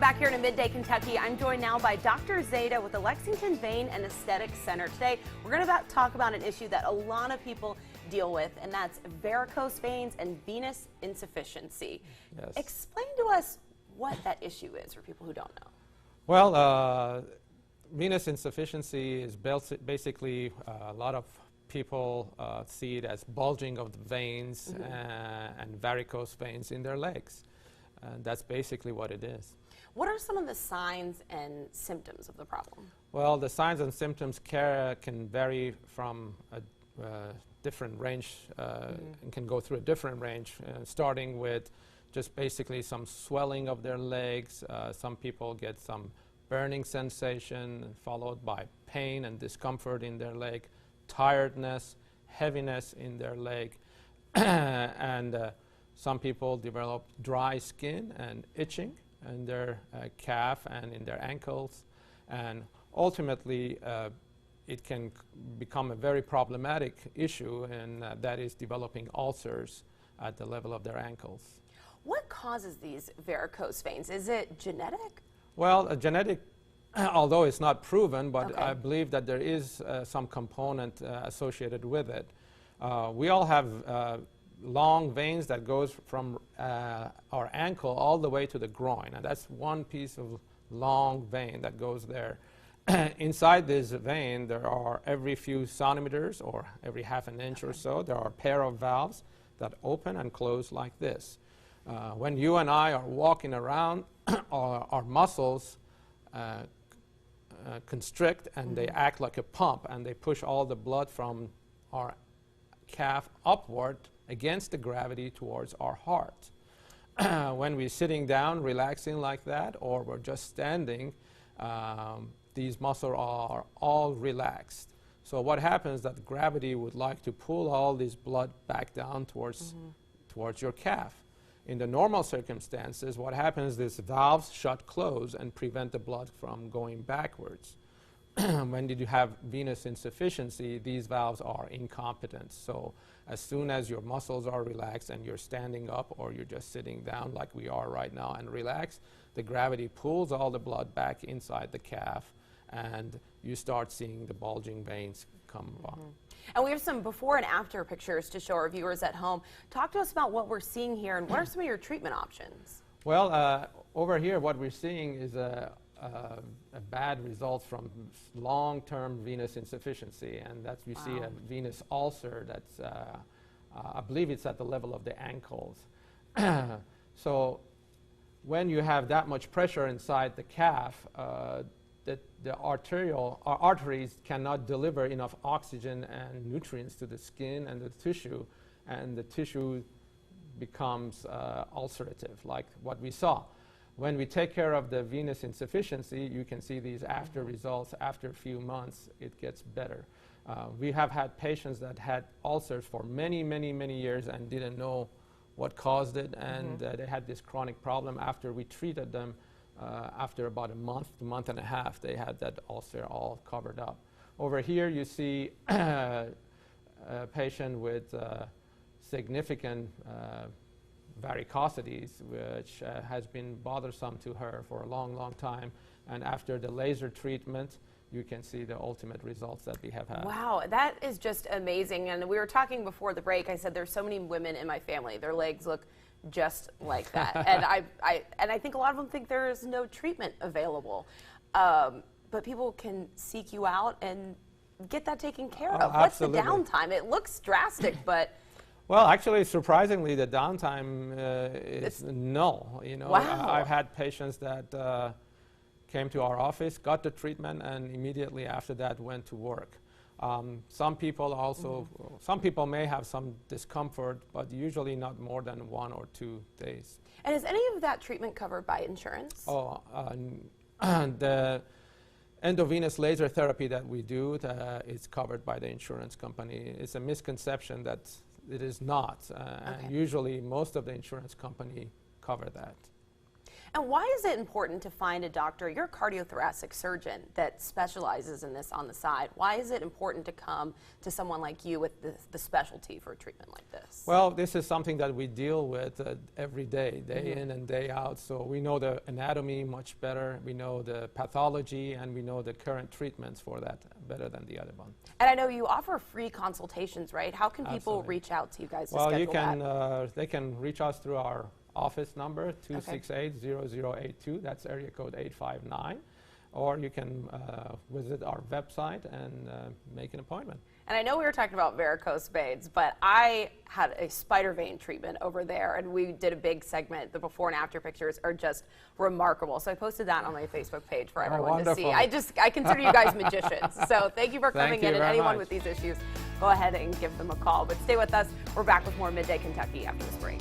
Back here in Midday, Kentucky, I'm joined now by Dr. Zeta with the Lexington Vein and Aesthetic Center. Today, we're going to talk about an issue that a lot of people deal with, and that's varicose veins and venous insufficiency. Yes. Explain to us what that issue is for people who don't know. Well, venous insufficiency is basically a lot of people see it as bulging of the veins and varicose veins in their legs. That's basically what it is. What are some of the signs and symptoms of the problem? Well, the signs and symptoms can vary from a different range and can go through a different range, starting with just basically some swelling of their legs. Some people get some burning sensation, followed by pain and discomfort in their leg, tiredness, heaviness in their leg, and some people develop dry skin and itching in their calf and in their ankles, and ultimately it can become a very problematic issue, and that is developing ulcers at the level of their ankles. What causes these varicose veins? Is it genetic? Well, genetic, although it's not proven, but Okay. I believe that there is some component associated with it. We all have long veins that goes from our ankle all the way to the groin, and that's one piece of long vein that goes there. Inside this vein, there are every few centimeters or every half an inch or so, there are a pair of valves that open and close like this. When you and I are walking around, our muscles constrict and they act like a pump, and they push all the blood from our calf upward against the gravity towards our heart. When we're sitting down relaxing like that, or we're just standing, these muscles are all relaxed. So what happens is that gravity would like to pull all this blood back down towards your calf. In the normal circumstances, what happens is valves shut close and prevent the blood from going backwards. When you have venous insufficiency, these valves are incompetent. So as soon as your muscles are relaxed and you're standing up or you're just sitting down like we are right now and relaxed, the gravity pulls all the blood back inside the calf, and you start seeing the bulging veins come up. And we have some before and after pictures to show our viewers at home. Talk to us about what we're seeing here and what are some of your treatment options? Well, over here what we're seeing is a bad result from long-term venous insufficiency, and that's you see a venous ulcer that's I believe it's at the level of the ankles. So when you have that much pressure inside the calf, the arteries cannot deliver enough oxygen and nutrients to the skin and the tissue becomes ulcerative, like what we saw. When we take care of the venous insufficiency, you can see these after results. After a few months, it gets better. We have had patients that had ulcers for many, many, many years and didn't know what caused it, and they had this chronic problem. After we treated them, after about a month and a half, they had that ulcer all covered up. Over here, you see a patient with significant varicosities, which has been bothersome to her for a long, long time. And after the laser treatment, you can see the ultimate results that we have had. Wow, that is just amazing. And we were talking before the break. I said there's so many women in my family, their legs look just like that. And I think a lot of them think there is no treatment available. But people can seek you out and get that taken care of. What's the downtime? It looks drastic, but well, actually, surprisingly, the downtime is null. You know, wow. I've had patients that came to our office, got the treatment, and immediately after that went to work. Some people also, some people may have some discomfort, but usually not more than 1 or 2 days. And is any of that treatment covered by insurance? Oh, the endovenous laser therapy that we do is covered by the insurance company. It's a misconception that it is not, and usually most of the insurance company cover that. And why is it important to find a doctor? You're a cardiothoracic surgeon that specializes in this on the side. Why is it important to come to someone like you with the specialty for a treatment like this? Well, this is something that we deal with every day, day in and day out. So we know the anatomy much better, we know the pathology, and we know the current treatments for that better than the other one. And I know you offer free consultations, right? How can people Absolutely. reach out to you guys to Well, schedule that? they can reach us through our office number, 268-0082. That's area code 859. Or you can visit our website and make an appointment. And I know we were talking about varicose veins, but I had a spider vein treatment over there, and we did a big segment. The before and after pictures are just remarkable. So I posted that on my Facebook page for everyone to see. I consider you guys magicians. So thank you for coming in, and anyone with these issues, go ahead and give them a call. But stay with us. We're back with more Midday Kentucky after this break.